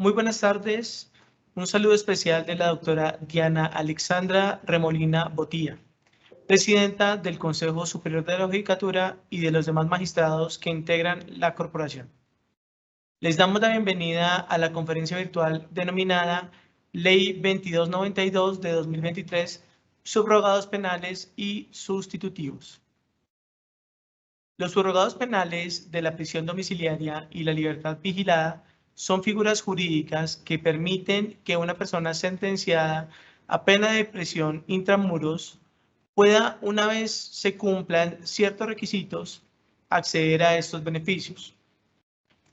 Muy buenas tardes. Un saludo especial de la doctora Diana Alexandra Remolina Botía, presidenta del Consejo Superior de la Judicatura y de los demás magistrados que integran la corporación. Les damos la bienvenida a la conferencia virtual denominada Ley 2292 de 2023, subrogados penales y sustitutivos. Los subrogados penales de la prisión domiciliaria y la libertad vigilada son figuras jurídicas que permiten que una persona sentenciada a pena de prisión intramuros pueda, una vez se cumplan ciertos requisitos, acceder a estos beneficios,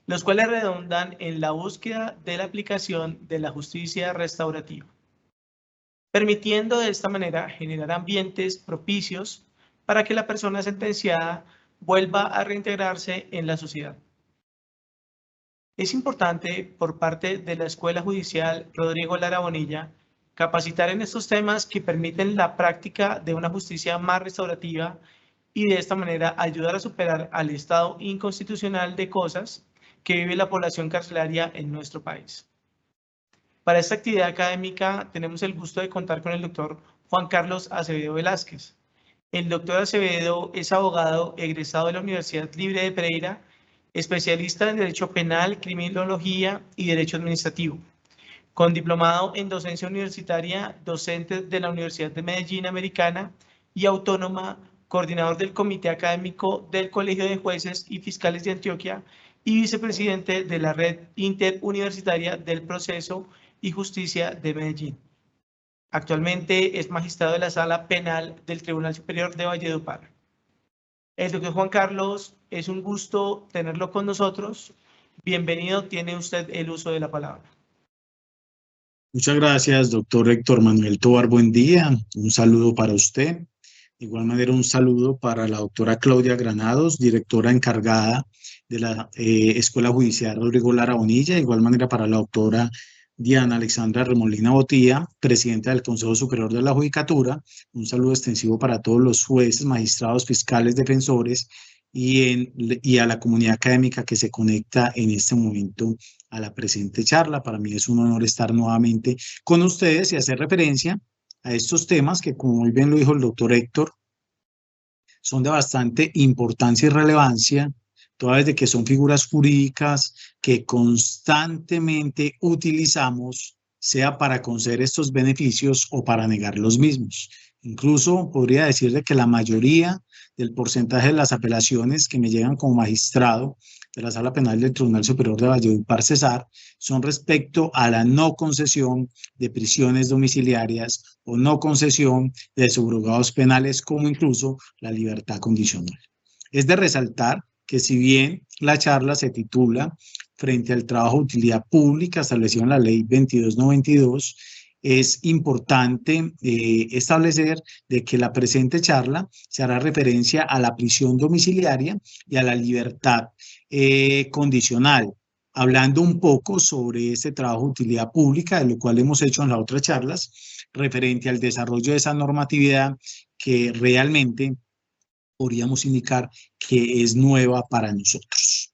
los cuales redundan en la búsqueda de la aplicación de la justicia restaurativa, permitiendo de esta manera generar ambientes propicios para que la persona sentenciada vuelva a reintegrarse en la sociedad. Es importante, por parte de la Escuela Judicial Rodrigo Lara Bonilla, capacitar en estos temas que permiten la práctica de una justicia más restaurativa y de esta manera ayudar a superar al estado inconstitucional de cosas que vive la población carcelaria en nuestro país. Para esta actividad académica tenemos el gusto de contar con el doctor Juan Carlos Acevedo Velázquez. El doctor Acevedo es abogado egresado de la Universidad Libre de Pereira, especialista en Derecho Penal, Criminología y Derecho Administrativo, con diplomado en docencia universitaria, docente de la Universidad de Medellín Americana y Autónoma, coordinador del Comité Académico del Colegio de Jueces y Fiscales de Antioquia y vicepresidente de la Red Interuniversitaria del Proceso y Justicia de Medellín. Actualmente es magistrado de la Sala Penal del Tribunal Superior de Valledupar. El doctor Juan Carlos, es un gusto tenerlo con nosotros. Bienvenido, tiene usted el uso de la palabra. Muchas gracias, doctor Héctor Manuel Tovar. Buen día. Un saludo para usted. De igual manera, un saludo para la doctora Claudia Granados, directora encargada de la Escuela Judicial Rodrigo Lara Bonilla. De igual manera, para la doctora Diana Alexandra Remolina Botía, presidenta del Consejo Superior de la Judicatura. Un saludo extensivo para todos los jueces, magistrados, fiscales, defensores y a la comunidad académica que se conecta en este momento a la presente charla. Para mí es un honor estar nuevamente con ustedes y hacer referencia a estos temas que, como muy bien lo dijo el doctor Héctor, son de bastante importancia y relevancia, toda vez de que son figuras jurídicas que constantemente utilizamos, sea para conceder estos beneficios o para negar los mismos. Incluso podría decir de que la mayoría del porcentaje de las apelaciones que me llegan como magistrado de la Sala Penal del Tribunal Superior de Valledupar, Cesar, son respecto a la no concesión de prisiones domiciliarias o no concesión de subrogados penales, como incluso la libertad condicional. Es de resaltar que, si bien la charla se titula Frente al trabajo de utilidad pública establecido en la Ley 2292, es importante establecer de que la presente charla se hará referencia a la prisión domiciliaria y a la libertad condicional, hablando un poco sobre este trabajo de utilidad pública, de lo cual hemos hecho en las otras charlas, referente al desarrollo de esa normatividad que realmente podríamos indicar que es nueva para nosotros.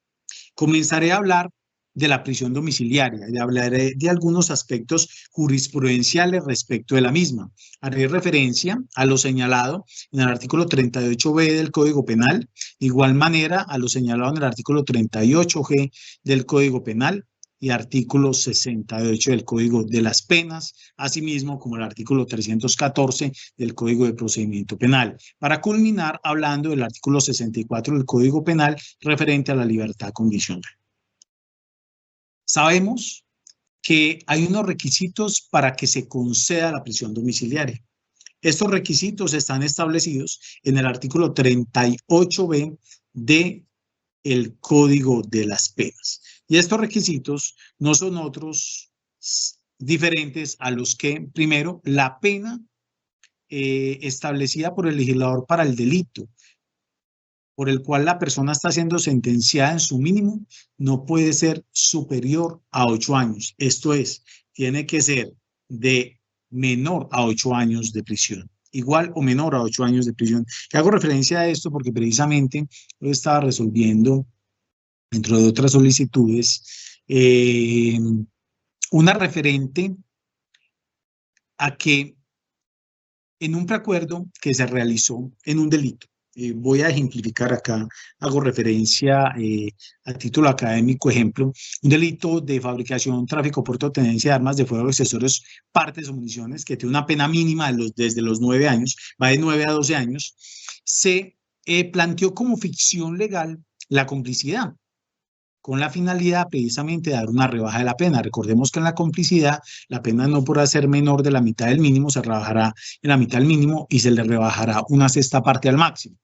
Comenzaré a hablar de la prisión domiciliaria y hablaré de algunos aspectos jurisprudenciales respecto de la misma. Haré referencia a lo señalado en el artículo 38b del Código Penal, de igual manera a lo señalado en el artículo 38g del Código Penal y artículo 68 del Código de las Penas, asimismo como el artículo 314 del Código de Procedimiento Penal, para culminar hablando del artículo 64 del Código Penal referente a la libertad condicional. Sabemos que hay unos requisitos para que se conceda la prisión domiciliaria. Estos requisitos están establecidos en el artículo 38b del Código de las Penas. Y estos requisitos no son otros diferentes a los que, primero, la pena establecida por el legislador para el delito por el cual la persona está siendo sentenciada en su mínimo no puede ser superior a 8 años. Esto es, tiene que ser de menor a 8 años de prisión, igual o menor a 8 años de prisión. Y hago referencia a esto porque precisamente lo estaba resolviendo, dentro de otras solicitudes, una referente a que en un preacuerdo que se realizó en un delito, voy a ejemplificar acá, hago referencia a título académico, ejemplo, un delito de fabricación, tráfico, porte o tenencia de armas de fuego, accesorios, partes o municiones, que tiene una pena mínima desde los 9 años, va de 9 a 12 años, se planteó como ficción legal la complicidad, con la finalidad precisamente de dar una rebaja de la pena. Recordemos que en la complicidad la pena no podrá ser menor de la mitad del mínimo, se rebajará en la mitad del mínimo y se le rebajará una sexta parte al máximo.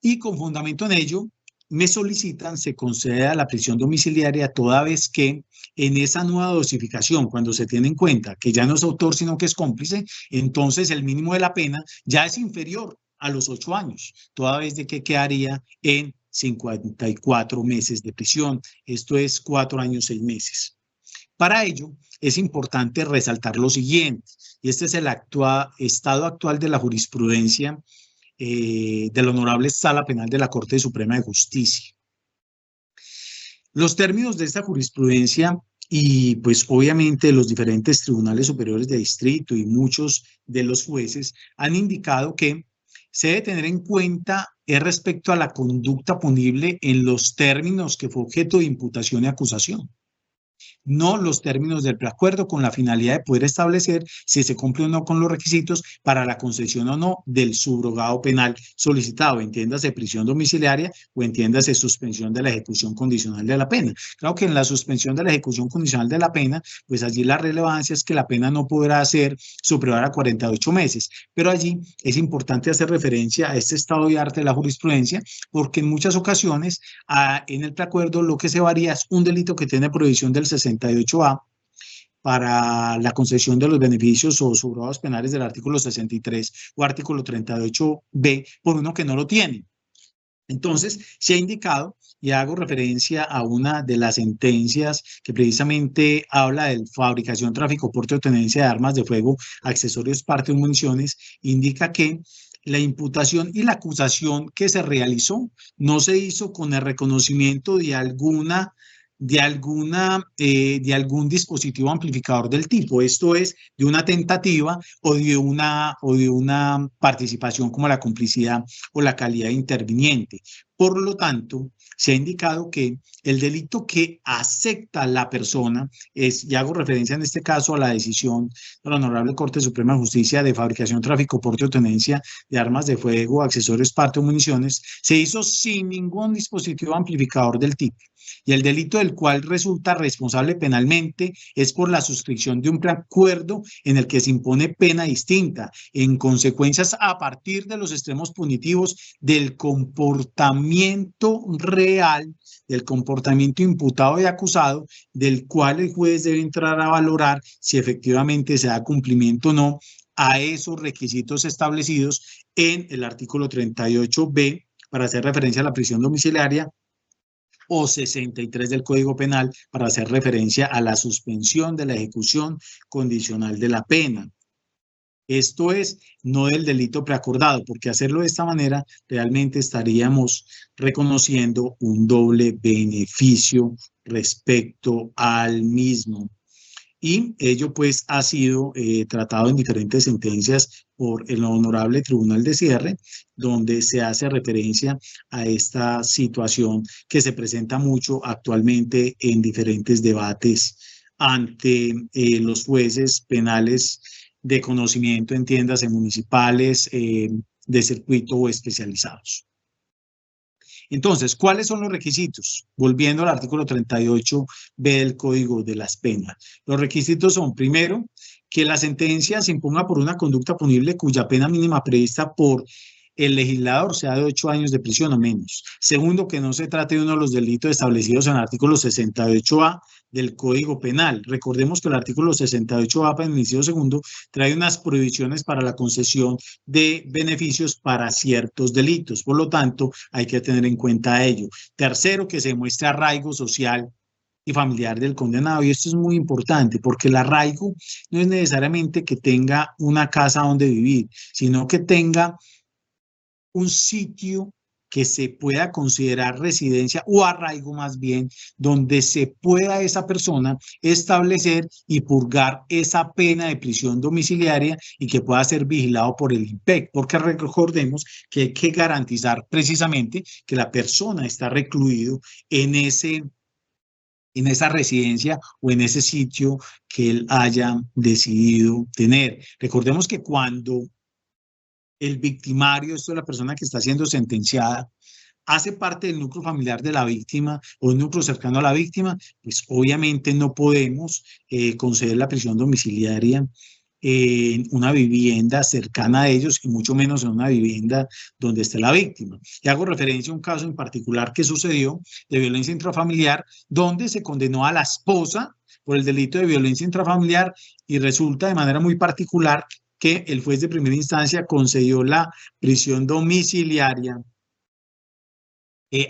Y con fundamento en ello, me solicitan se conceda la prisión domiciliaria toda vez que en esa nueva dosificación, cuando se tiene en cuenta que ya no es autor sino que es cómplice, entonces el mínimo de la pena ya es inferior a los 8 años, toda vez de que quedaría en 54 meses de prisión, esto es 4 años, 6 meses. Para ello, es importante resaltar lo siguiente, y este es el estado actual de la jurisprudencia de la Honorable Sala Penal de la Corte Suprema de Justicia. Los términos de esta jurisprudencia y pues obviamente los diferentes tribunales superiores de distrito y muchos de los jueces han indicado que se debe tener en cuenta respecto a la conducta punible en los términos que fue objeto de imputación y acusación, no los términos del preacuerdo, con la finalidad de poder establecer si se cumple o no con los requisitos para la concesión o no del subrogado penal solicitado, entiéndase prisión domiciliaria o entiéndase suspensión de la ejecución condicional de la pena. Claro que en la suspensión de la ejecución condicional de la pena, pues allí la relevancia es que la pena no podrá ser superior a 48 meses, pero allí es importante hacer referencia a este estado de arte de la jurisprudencia, porque en muchas ocasiones en el preacuerdo lo que se varía es un delito que tiene prohibición del 68A para la concesión de los beneficios o subrogados penales del artículo 63 o artículo 38B por uno que no lo tiene. Entonces, se ha indicado, y hago referencia a una de las sentencias que precisamente habla de fabricación, tráfico, porte o tenencia de armas de fuego, accesorios, partes o municiones, indica que la imputación y la acusación que se realizó no se hizo con el reconocimiento de algún dispositivo amplificador del tipo, esto es, de una tentativa o de una participación como la complicidad o la calidad de interviniente. Por lo tanto, se ha indicado que el delito que acepta la persona es, y hago referencia en este caso a la decisión de la Honorable Corte Suprema de Justicia de fabricación, tráfico, porte o tenencia de armas de fuego, accesorios, partes o municiones, se hizo sin ningún dispositivo amplificador del tipo. Y el delito del cual resulta responsable penalmente es por la suscripción de un preacuerdo en el que se impone pena distinta, en consecuencias a partir de los extremos punitivos del comportamiento real, del comportamiento imputado y acusado, del cual el juez debe entrar a valorar si efectivamente se da cumplimiento o no a esos requisitos establecidos en el artículo 38B, para hacer referencia a la prisión domiciliaria, o 63 del Código Penal para hacer referencia a la suspensión de la ejecución condicional de la pena. Esto es, no del delito preacordado, porque hacerlo de esta manera realmente estaríamos reconociendo un doble beneficio respecto al mismo. Y ello pues ha sido tratado en diferentes sentencias por el Honorable Tribunal de Cierre, donde se hace referencia a esta situación que se presenta mucho actualmente en diferentes debates ante los jueces penales de conocimiento, entiéndase, municipales, de circuito o especializados. Entonces, ¿cuáles son los requisitos? Volviendo al artículo 38B del Código de las Penas. Los requisitos son, primero, que la sentencia se imponga por una conducta punible cuya pena mínima prevista por el legislador sea de 8 años de prisión o menos. Segundo, que no se trate de uno de los delitos establecidos en el artículo 68A del Código Penal. Recordemos que el artículo 68A, para el inciso segundo, trae unas prohibiciones para la concesión de beneficios para ciertos delitos. Por lo tanto, hay que tener en cuenta ello. Tercero, que se muestre arraigo social y familiar del condenado. Y esto es muy importante porque el arraigo no es necesariamente que tenga una casa donde vivir, sino que tenga un sitio que se pueda considerar residencia o arraigo más bien, donde se pueda esa persona establecer y purgar esa pena de prisión domiciliaria y que pueda ser vigilado por el INPEC, porque recordemos que hay que garantizar precisamente que la persona está recluido en esa residencia o en ese sitio que él haya decidido tener. Recordemos que cuando el victimario, esto es la persona que está siendo sentenciada, hace parte del núcleo familiar de la víctima o un núcleo cercano a la víctima, pues obviamente no podemos conceder la prisión domiciliaria en una vivienda cercana a ellos y mucho menos en una vivienda donde esté la víctima. Y hago referencia a un caso en particular que sucedió de violencia intrafamiliar, donde se condenó a la esposa por el delito de violencia intrafamiliar y resulta de manera muy particular que el juez de primera instancia concedió la prisión domiciliaria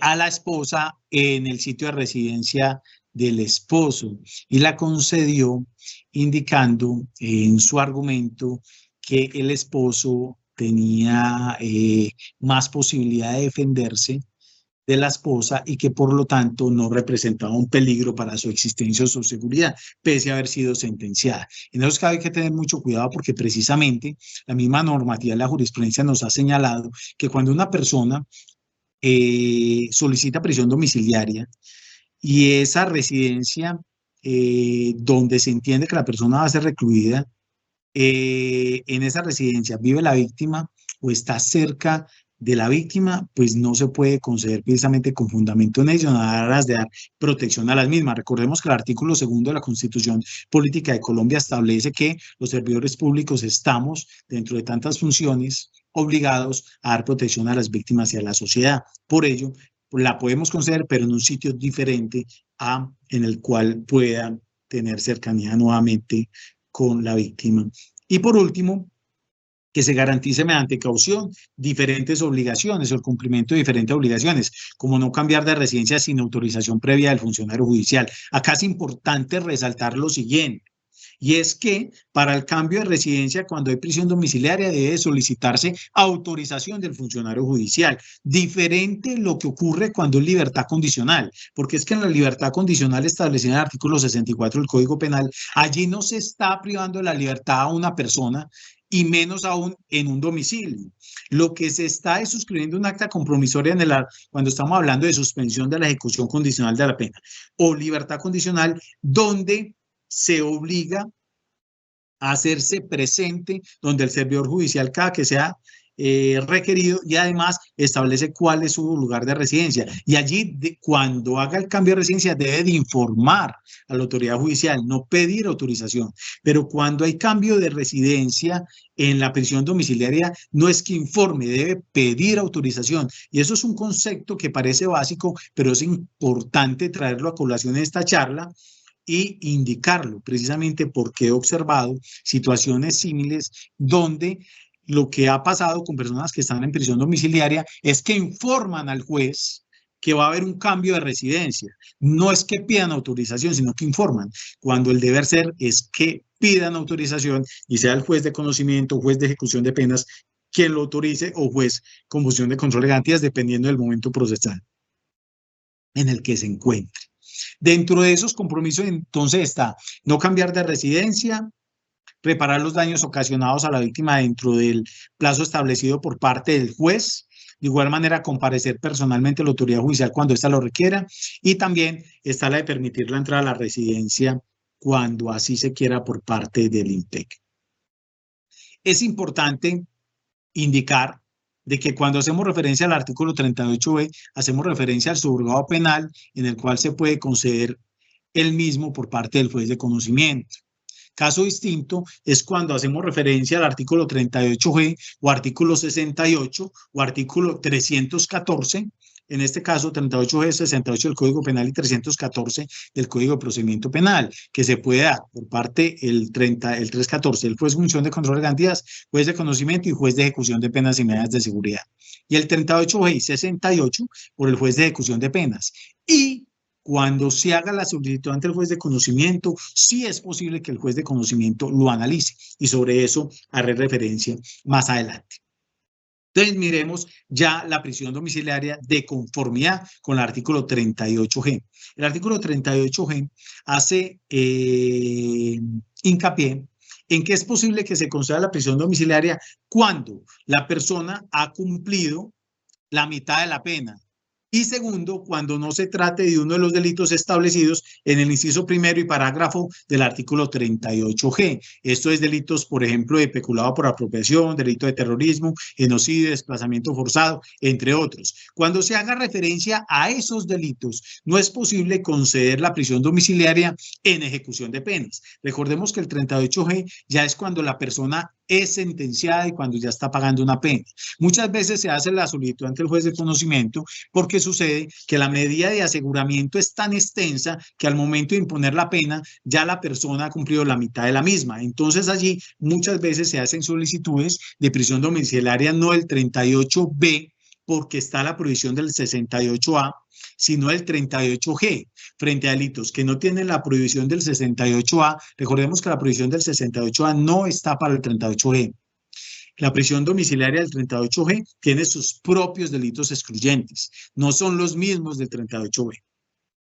a la esposa en el sitio de residencia del esposo y la concedió indicando en su argumento que el esposo tenía más posibilidad de defenderse de la esposa y que por lo tanto no representaba un peligro para su existencia o su seguridad, pese a haber sido sentenciada. En eso hay que tener mucho cuidado porque precisamente la misma normativa de la jurisprudencia nos ha señalado que cuando una persona solicita prisión domiciliaria y esa residencia donde se entiende que la persona va a ser recluida, en esa residencia vive la víctima o está cerca de la víctima, pues no se puede conceder precisamente con fundamento en ello, nada de dar protección a las mismas. Recordemos que el artículo 2 de la Constitución Política de Colombia establece que los servidores públicos estamos, dentro de tantas funciones, obligados a dar protección a las víctimas y a la sociedad. Por ello, la podemos conceder, pero en un sitio diferente en el cual pueda tener cercanía nuevamente con la víctima. Y por último, que se garantice mediante caución diferentes obligaciones o el cumplimiento de diferentes obligaciones, como no cambiar de residencia sin autorización previa del funcionario judicial. Acá es importante resaltar lo siguiente, y es que para el cambio de residencia, cuando hay prisión domiciliaria, debe solicitarse autorización del funcionario judicial. Diferente lo que ocurre cuando es libertad condicional, porque es que en la libertad condicional establecida en el artículo 64 del Código Penal, allí no se está privando de la libertad a una persona, y menos aún en un domicilio. Lo que se está es suscribiendo un acta compromisoria cuando estamos hablando de suspensión de la ejecución condicional de la pena o libertad condicional, donde se obliga a hacerse presente, donde el servidor judicial, cada que sea requerido, y además establece cuál es su lugar de residencia. Y allí, cuando haga el cambio de residencia, debe de informar a la autoridad judicial, no pedir autorización. Pero cuando hay cambio de residencia en la prisión domiciliaria, no es que informe, debe pedir autorización. Y eso es un concepto que parece básico, pero es importante traerlo a colación en esta charla y indicarlo, precisamente porque he observado situaciones similares donde lo que ha pasado con personas que están en prisión domiciliaria es que informan al juez que va a haber un cambio de residencia. No es que pidan autorización, sino que informan, cuando el deber ser es que pidan autorización y sea el juez de conocimiento, juez de ejecución de penas, quien lo autorice o juez con función de control de garantías, dependiendo del momento procesal en el que se encuentre. Dentro de esos compromisos, entonces, está no cambiar de residencia, reparar los daños ocasionados a la víctima dentro del plazo establecido por parte del juez, de igual manera comparecer personalmente a la autoridad judicial cuando ésta lo requiera, y también está la de permitir la entrada a la residencia cuando así se quiera por parte del INPEC. Es importante indicar de que cuando hacemos referencia al artículo 38b, hacemos referencia al subrogado penal en el cual se puede conceder el mismo por parte del juez de conocimiento. Caso distinto es cuando hacemos referencia al artículo 38g o artículo 68 o artículo 314, en este caso 38g, 68 del Código Penal y 314 del Código de Procedimiento Penal, que se puede dar por parte el 314, el juez de función de control de garantías, juez de conocimiento y juez de ejecución de penas y medidas de seguridad. Y el 38g y 68 por el juez de ejecución de penas. Y cuando se haga la solicitud ante el juez de conocimiento, sí es posible que el juez de conocimiento lo analice y sobre eso haré referencia más adelante. Entonces, miremos ya la prisión domiciliaria de conformidad con el artículo 38G. El artículo 38G hace hincapié en que es posible que se conceda la prisión domiciliaria cuando la persona ha cumplido la mitad de la pena. Y segundo, cuando no se trate de uno de los delitos establecidos en el inciso primero y parágrafo del artículo 38G. Esto es delitos, por ejemplo, de peculado por apropiación, delito de terrorismo, genocidio, desplazamiento forzado, entre otros. Cuando se haga referencia a esos delitos, no es posible conceder la prisión domiciliaria en ejecución de penas. Recordemos que el 38G ya es cuando la persona es sentenciada y cuando ya está pagando una pena. Muchas veces se hace la solicitud ante el juez de conocimiento porque sucede que la medida de aseguramiento es tan extensa que al momento de imponer la pena ya la persona ha cumplido la mitad de la misma. Entonces allí muchas veces se hacen solicitudes de prisión domiciliaria no del 38B porque está la prohibición del 68A, sino el 38G, frente a delitos que no tienen la prohibición del 68A. Recordemos que la prohibición del 68A no está para el 38G. La prisión domiciliaria del 38G tiene sus propios delitos excluyentes, no son los mismos del 38B.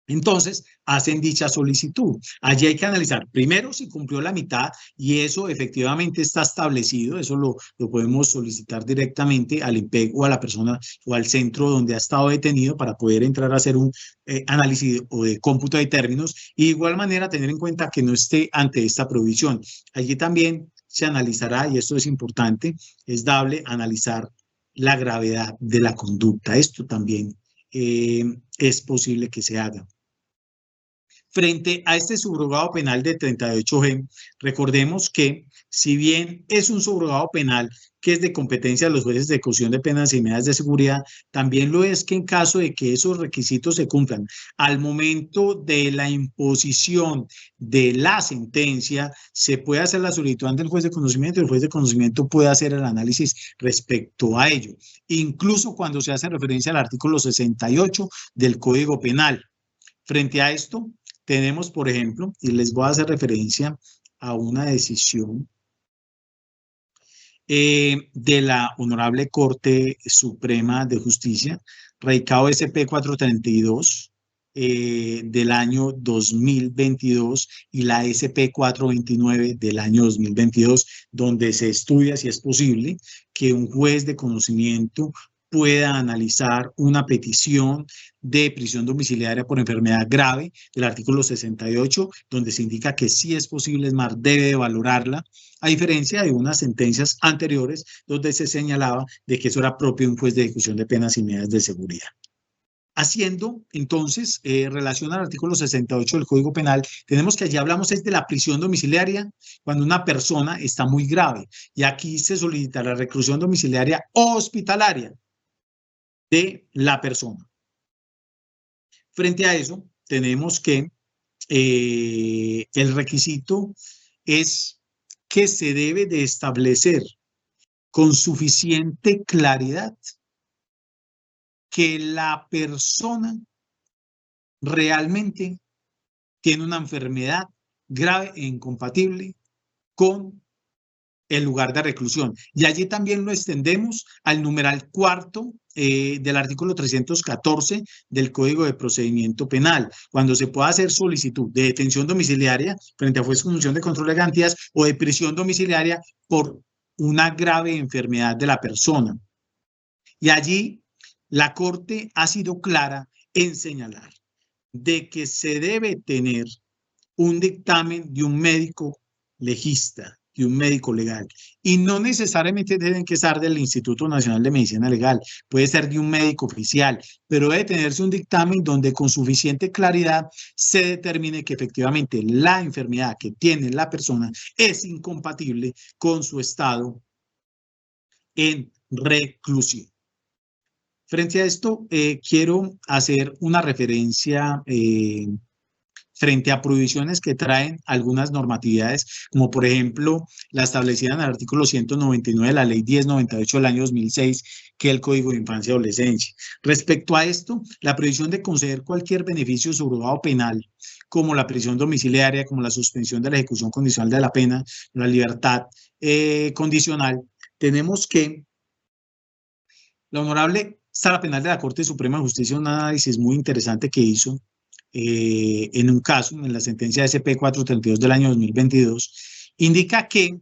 Entonces, hacen dicha solicitud. Allí hay que analizar primero si cumplió la mitad y eso efectivamente está establecido, eso lo podemos solicitar directamente al IMPEC o a la persona o al centro donde ha estado detenido para poder entrar a hacer un análisis o de cómputo de términos y de igual manera tener en cuenta que no esté ante esta prohibición. Allí también se analizará, y esto es importante, es dable analizar la gravedad de la conducta. Esto también es posible que se haga. Frente a este subrogado penal de 38G, recordemos que si bien es un subrogado penal que es de competencia de los jueces de ejecución de penas y medidas de seguridad, también lo es que en caso de que esos requisitos se cumplan al momento de la imposición de la sentencia, se puede hacer la solicitud ante el juez de conocimiento y el juez de conocimiento puede hacer el análisis respecto a ello, incluso cuando se hace referencia al artículo 68 del Código Penal. Frente a esto, tenemos, por ejemplo, y les voy a hacer referencia a una decisión de la Honorable Corte Suprema de Justicia, radicado SP 432 del año 2022 y la SP 429 del año 2022, donde se estudia si es posible que un juez de conocimiento pueda analizar una petición de prisión domiciliaria por enfermedad grave del artículo 68, donde se indica que sí es posible, es más, debe valorarla, a diferencia de unas sentencias anteriores donde se señalaba de que eso era propio de un juez de ejecución de penas y medidas de seguridad. Haciendo, entonces, relación al artículo 68 del Código Penal, tenemos que allí hablamos es de la prisión domiciliaria cuando una persona está muy grave. Y aquí se solicita la reclusión domiciliaria hospitalaria de la persona. Frente a eso, tenemos que el requisito es que se debe de establecer con suficiente claridad que la persona realmente tiene una enfermedad grave e incompatible con el lugar de reclusión. Y allí también lo extendemos al numeral cuarto del artículo 314 del Código de Procedimiento Penal, cuando se pueda hacer solicitud de detención domiciliaria frente a juez con función de control de garantías o de prisión domiciliaria por una grave enfermedad de la persona. Y allí la Corte ha sido clara en señalar de que se debe tener un dictamen de un médico legista, de un médico legal, y no necesariamente deben que ser del Instituto Nacional de Medicina Legal, puede ser de un médico oficial, pero debe tenerse un dictamen donde con suficiente claridad se determine que efectivamente la enfermedad que tiene la persona es incompatible con su estado en reclusión. Frente a esto, quiero hacer una referencia frente a prohibiciones que traen algunas normatividades, como por ejemplo la establecida en el artículo 199 de la Ley 1098 del año 2006, que es el Código de Infancia y Adolescencia. Respecto a esto, la prohibición de conceder cualquier beneficio subrogado penal, como la prisión domiciliaria, como la suspensión de la ejecución condicional de la pena, la libertad condicional, tenemos que La Honorable Sala Penal de la Corte Suprema de Justicia, un análisis muy interesante que hizo en un caso, en la sentencia SP 432 del año 2022, indica que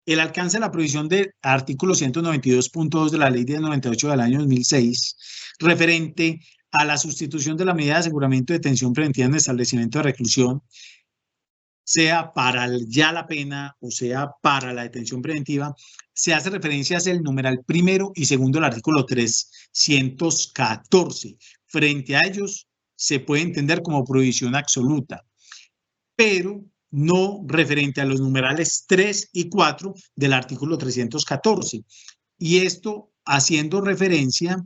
el alcance de la prohibición del artículo 192.2 de la Ley 1098 del año 2006, referente a la sustitución de la medida de aseguramiento de detención preventiva en establecimiento de reclusión, sea para ya la pena o sea para la detención preventiva, se hace referencia al numeral primero y segundo del artículo 314. Frente a ellos se puede entender como prohibición absoluta, pero no referente a los numerales 3 y 4 del artículo 314. Y esto haciendo referencia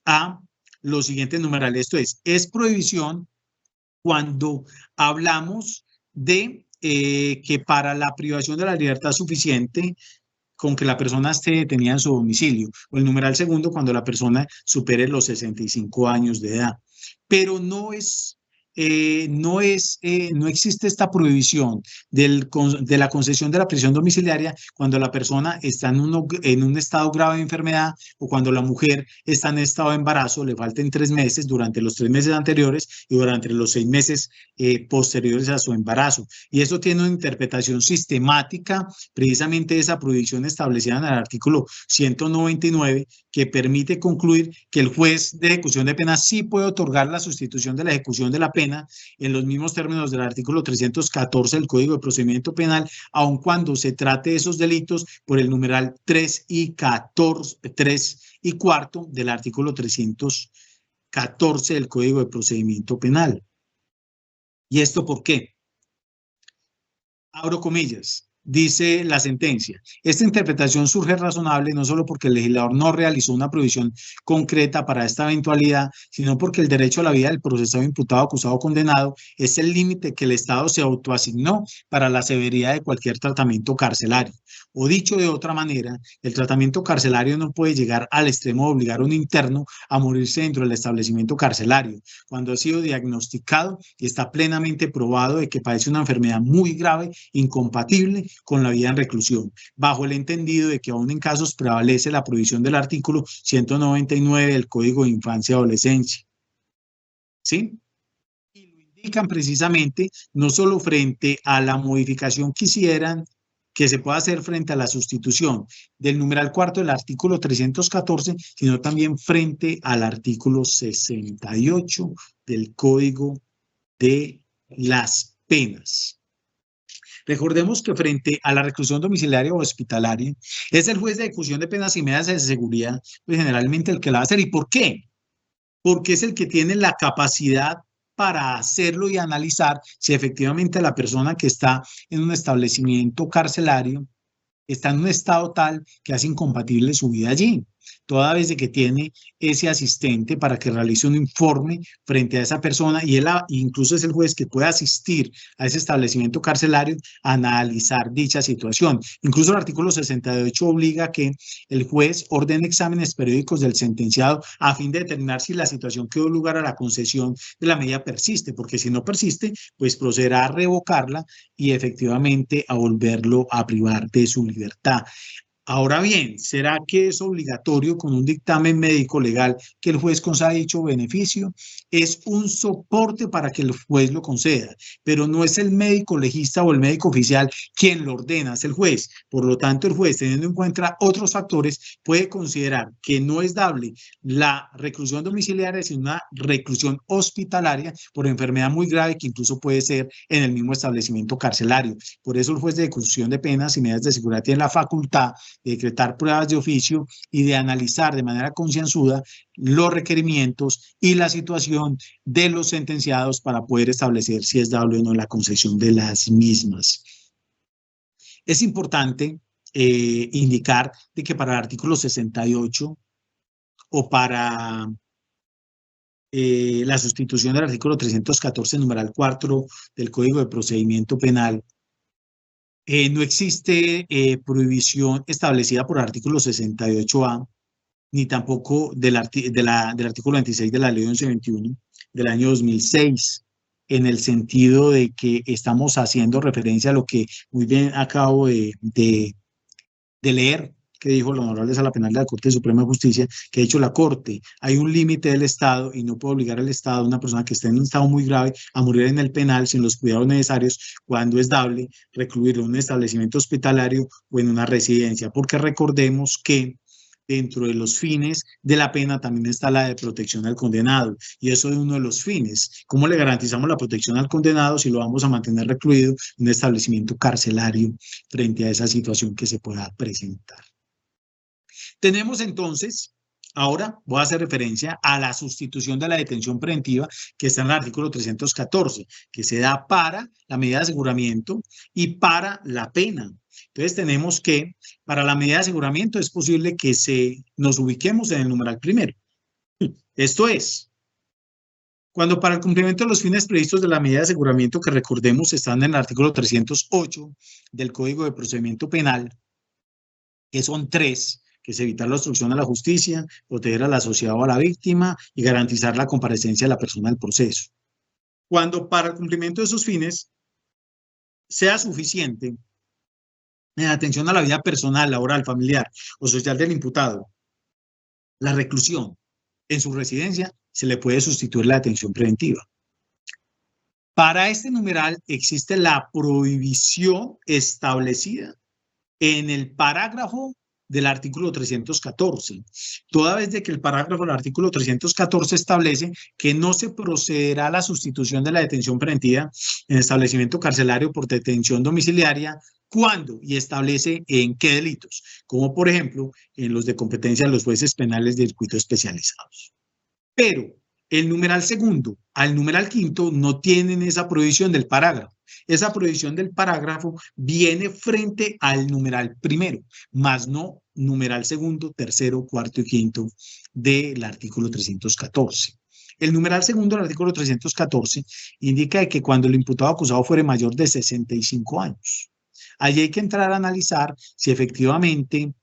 a los siguientes numerales. Esto es prohibición cuando hablamos de que para la privación de la libertad suficiente con que la persona esté detenida en su domicilio, o el numeral segundo cuando la persona supere los 65 años de edad. Pero no existe esta prohibición de la concesión de la prisión domiciliaria cuando la persona está en un estado grave de enfermedad o cuando la mujer está en estado de embarazo, le falten 3 meses durante los 3 meses anteriores y durante los 6 meses posteriores a su embarazo. Y eso tiene una interpretación sistemática, precisamente esa prohibición establecida en el artículo 199, que permite concluir que el juez de ejecución de pena sí puede otorgar la sustitución de la ejecución de la pena en los mismos términos del artículo 314 del Código de Procedimiento Penal, aun cuando se trate de esos delitos por el numeral 3 y 4 del artículo 314 del Código de Procedimiento Penal. ¿Y esto por qué? Abro comillas. Dice la sentencia, esta interpretación surge razonable no solo porque el legislador no realizó una prohibición concreta para esta eventualidad, sino porque el derecho a la vida del procesado, imputado, acusado o condenado es el límite que el Estado se autoasignó para la severidad de cualquier tratamiento carcelario. O dicho de otra manera, el tratamiento carcelario no puede llegar al extremo de obligar a un interno a morirse dentro del establecimiento carcelario, cuando ha sido diagnosticado y está plenamente probado de que padece una enfermedad muy grave, incompatible con la vida en reclusión, bajo el entendido de que aún en casos prevalece la prohibición del artículo 199 del Código de Infancia y Adolescencia. ¿Sí? Y lo indican precisamente no solo frente a la modificación que hicieran, que se pueda hacer frente a la sustitución del numeral cuarto del artículo 314, sino también frente al artículo 68 del Código de las Penas. Recordemos que frente a la reclusión domiciliaria o hospitalaria, es el juez de ejecución de penas y medidas de seguridad, pues generalmente el que la va a hacer. ¿Y por qué? Porque es el que tiene la capacidad para hacerlo y analizar si efectivamente la persona que está en un establecimiento carcelario está en un estado tal que hace incompatible su vida allí, toda vez de que tiene ese asistente para que realice un informe frente a esa persona y él incluso es el juez que puede asistir a ese establecimiento carcelario a analizar dicha situación. Incluso el artículo 68 obliga a que el juez ordene exámenes periódicos del sentenciado a fin de determinar si la situación que dio lugar a la concesión de la medida persiste, porque si no persiste, pues procederá a revocarla y efectivamente a volverlo a privar de su libertad. Ahora bien, ¿será que es obligatorio con un dictamen médico legal que el juez conceda dicho beneficio? Es un soporte para que el juez lo conceda, pero no es el médico legista o el médico oficial quien lo ordena, es el juez. Por lo tanto, el juez, teniendo en cuenta otros factores, puede considerar que no es dable la reclusión domiciliaria, sino una reclusión hospitalaria por enfermedad muy grave que incluso puede ser en el mismo establecimiento carcelario. Por eso el juez de ejecución de penas y medidas de seguridad tiene la facultad de decretar pruebas de oficio y de analizar de manera concienzuda los requerimientos y la situación de los sentenciados para poder establecer si es dable o no la concesión de las mismas. Es importante indicar de que para el artículo 68 o para la sustitución del artículo 314, numeral 4 del Código de Procedimiento Penal, no existe prohibición establecida por el artículo 68A, ni tampoco del artículo 26 de la Ley 1121 del año 2006, en el sentido de que estamos haciendo referencia a lo que muy bien acabo de leer, que dijo la honorable Sala Penal de la Corte Suprema de Justicia, que ha dicho la Corte, hay un límite del Estado y no puede obligar al Estado, una persona que esté en un estado muy grave, a morir en el penal sin los cuidados necesarios, cuando es dable recluirlo en un establecimiento hospitalario o en una residencia, porque recordemos que dentro de los fines de la pena también está la de protección al condenado, y eso es uno de los fines. ¿Cómo le garantizamos la protección al condenado si lo vamos a mantener recluido en un establecimiento carcelario frente a esa situación que se pueda presentar? Tenemos entonces, ahora voy a hacer referencia a la sustitución de la detención preventiva que está en el artículo 314, que se da para la medida de aseguramiento y para la pena. Entonces tenemos que, para la medida de aseguramiento es posible que nos ubiquemos en el numeral primero. Esto es, cuando para el cumplimiento de los fines previstos de la medida de aseguramiento, que recordemos están en el artículo 308 del Código de Procedimiento Penal, que son 3, que es evitar la obstrucción a la justicia, proteger al asociado o a la víctima y garantizar la comparecencia de la persona del proceso. Cuando para el cumplimiento de esos fines sea suficiente en atención a la vida personal, laboral, familiar o social del imputado, la reclusión en su residencia, se le puede sustituir la detención preventiva. Para este numeral existe la prohibición establecida en el parágrafo del artículo 314, toda vez de que el parágrafo del artículo 314 establece que no se procederá a la sustitución de la detención preventiva en establecimiento carcelario por detención domiciliaria cuando y establece en qué delitos, como por ejemplo en los de competencia de los jueces penales de circuito especializados. Pero el numeral segundo al numeral quinto no tienen esa prohibición del parágrafo. Esa prohibición del parágrafo viene frente al numeral primero, más no numeral segundo, tercero, cuarto y quinto del artículo 314. El numeral segundo del artículo 314 indica que cuando el imputado acusado fuere mayor de 65 años, allí hay que entrar a analizar si efectivamente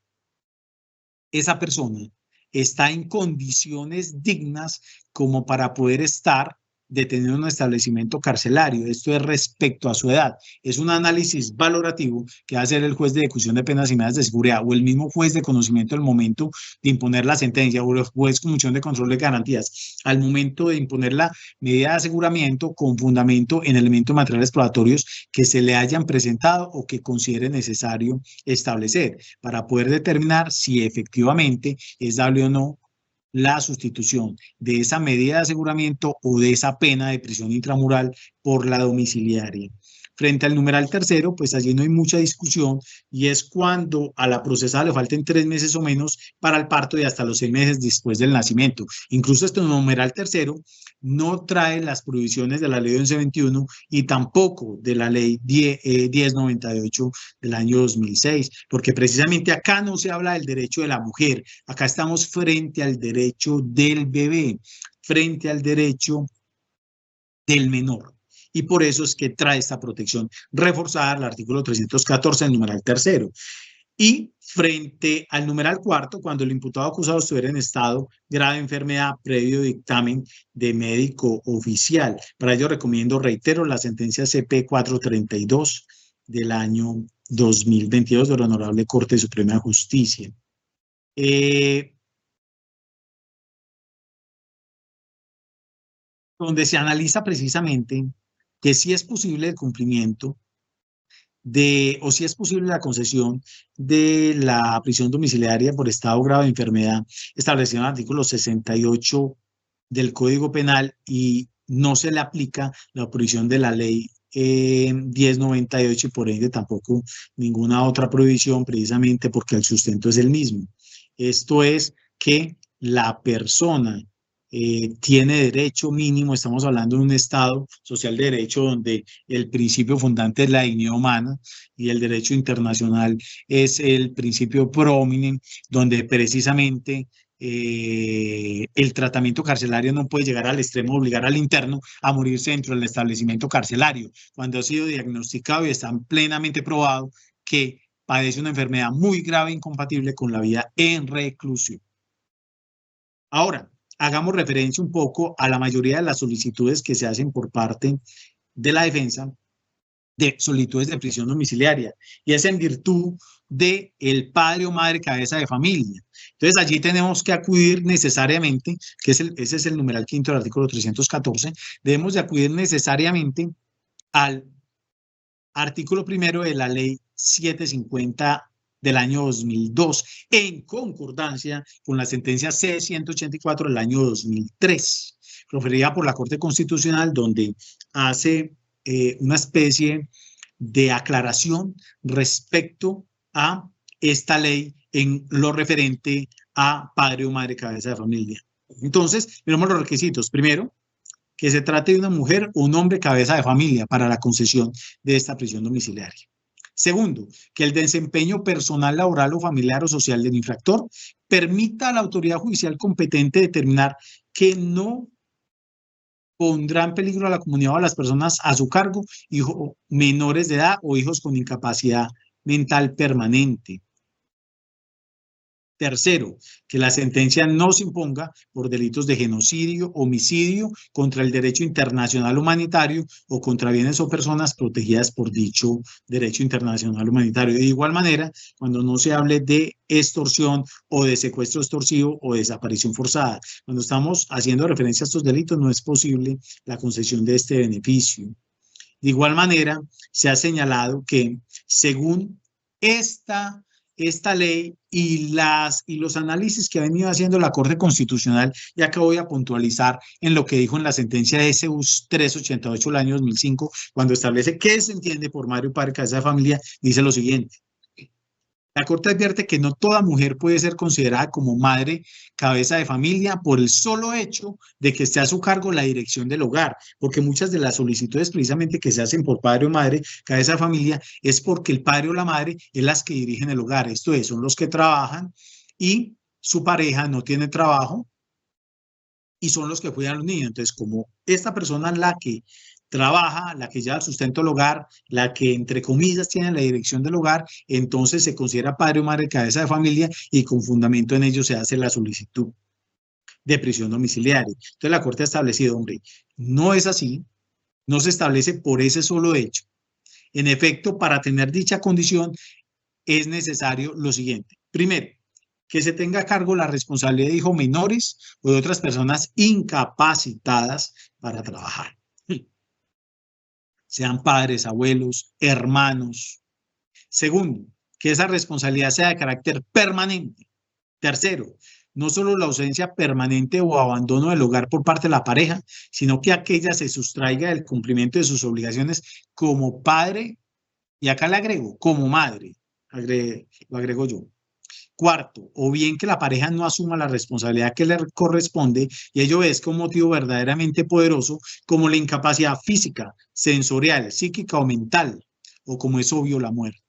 esa persona está en condiciones dignas como para poder estar detenido en un establecimiento carcelario. Esto es respecto a su edad. Es un análisis valorativo que va a hacer el juez de ejecución de penas y medidas de seguridad o el mismo juez de conocimiento al momento de imponer la sentencia o el juez con función de control de garantías al momento de imponer la medida de aseguramiento con fundamento en elementos materiales probatorios que se le hayan presentado o que considere necesario establecer para poder determinar si efectivamente es dable o no la sustitución de esa medida de aseguramiento o de esa pena de prisión intramural por la domiciliaria. Frente al numeral tercero, pues allí no hay mucha discusión y es cuando a la procesada le falten 3 meses o menos para el parto y hasta los 6 meses después del nacimiento. Incluso este numeral tercero no trae las prohibiciones de la ley 1121 y tampoco de la ley 1098 del año 2006, porque precisamente acá no se habla del derecho de la mujer, acá estamos frente al derecho del bebé, frente al derecho del menor. Y por eso es que trae esta protección reforzada al artículo 314, el numeral tercero. Y frente al numeral cuarto, cuando el imputado acusado estuviera en estado grave de enfermedad previo dictamen de médico oficial. Para ello recomiendo, reitero, la sentencia CP 432 del año 2022 de la Honorable Corte Suprema de Justicia. Donde se analiza precisamente que si es posible el cumplimiento o si es posible la concesión de la prisión domiciliaria por estado grave de enfermedad establecido en el artículo 68 del Código Penal y no se le aplica la prohibición de la ley 1098 y por ende tampoco ninguna otra prohibición, precisamente porque el sustento es el mismo. Esto es que la persona tiene derecho mínimo, estamos hablando de un Estado social de derecho donde el principio fundante es la dignidad humana y el derecho internacional es el principio pro hominem, donde precisamente el tratamiento carcelario no puede llegar al extremo de obligar al interno a morirse dentro del establecimiento carcelario, cuando ha sido diagnosticado y está plenamente probado que padece una enfermedad muy grave e incompatible con la vida en reclusión. Ahora, hagamos referencia un poco a la mayoría de las solicitudes que se hacen por parte de la defensa de solicitudes de prisión domiciliaria, y es en virtud del padre o madre cabeza de familia. Entonces, allí tenemos que acudir necesariamente, ese es el numeral quinto del artículo 314, debemos de acudir necesariamente al artículo primero de la ley 750 del año 2002, en concordancia con la sentencia C-184 del año 2003, proferida por la Corte Constitucional, donde hace una especie de aclaración respecto a esta ley en lo referente a padre o madre cabeza de familia. Entonces, miremos los requisitos. Primero, que se trate de una mujer o un hombre cabeza de familia para la concesión de esta prisión domiciliaria. Segundo, que el desempeño personal, laboral o familiar o social del infractor permita a la autoridad judicial competente determinar que no pondrá en peligro a la comunidad o a las personas a su cargo, hijos menores de edad o hijos con incapacidad mental permanente. Tercero, que la sentencia no se imponga por delitos de genocidio, homicidio, contra el derecho internacional humanitario o contra bienes o personas protegidas por dicho derecho internacional humanitario. De igual manera, cuando no se hable de extorsión o de secuestro extorsivo o desaparición forzada, cuando estamos haciendo referencia a estos delitos, no es posible la concesión de este beneficio. De igual manera, se ha señalado que según esta ley y los análisis que ha venido haciendo la Corte Constitucional, y acá voy a puntualizar en lo que dijo en la sentencia de SU 388 del año 2005, cuando establece qué se entiende por madre o padre cabeza de familia, dice lo siguiente. La Corte advierte que no toda mujer puede ser considerada como madre cabeza de familia por el solo hecho de que esté a su cargo la dirección del hogar, porque muchas de las solicitudes precisamente que se hacen por padre o madre cabeza de familia es porque el padre o la madre es las que dirigen el hogar, esto es, son los que trabajan y su pareja no tiene trabajo y son los que cuidan a los niños. Entonces, como esta persona es la que trabaja, la que lleva el sustento del hogar, la que entre comillas tiene la dirección del hogar, entonces se considera padre o madre cabeza de familia y con fundamento en ello se hace la solicitud de prisión domiciliaria. Entonces la Corte ha establecido, hombre, no es así, no se establece por ese solo hecho. En efecto, para tener dicha condición es necesario lo siguiente. Primero, que se tenga a cargo la responsabilidad de hijos menores o de otras personas incapacitadas para trabajar. Sean padres, abuelos, hermanos. Segundo, que esa responsabilidad sea de carácter permanente. Tercero, no solo la ausencia permanente o abandono del hogar por parte de la pareja, sino que aquella se sustraiga del cumplimiento de sus obligaciones como padre, y acá le agrego, como madre, lo agrego yo. Cuarto, o bien que la pareja no asuma la responsabilidad que le corresponde y ello es un motivo verdaderamente poderoso como la incapacidad física, sensorial, psíquica o mental, o como es obvio, la muerte.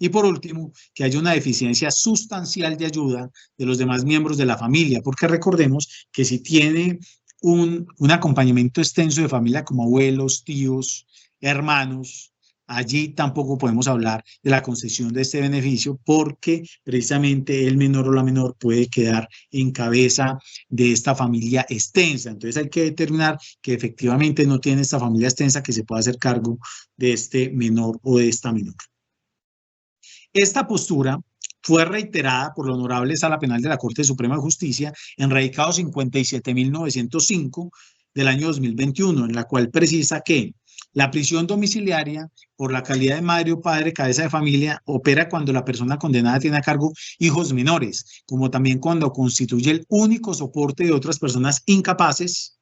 Y por último, que haya una deficiencia sustancial de ayuda de los demás miembros de la familia, porque recordemos que si tiene un acompañamiento extenso de familia como abuelos, tíos, hermanos, allí tampoco podemos hablar de la concesión de este beneficio porque precisamente el menor o la menor puede quedar en cabeza de esta familia extensa. Entonces hay que determinar que efectivamente no tiene esta familia extensa que se pueda hacer cargo de este menor o de esta menor. Esta postura fue reiterada por la Honorable Sala Penal de la Corte Suprema de Justicia en radicado 57.905 del año 2021, en la cual precisa que la prisión domiciliaria, por la calidad de madre o padre, cabeza de familia, opera cuando la persona condenada tiene a cargo hijos menores, como también cuando constituye el único soporte de otras personas incapaces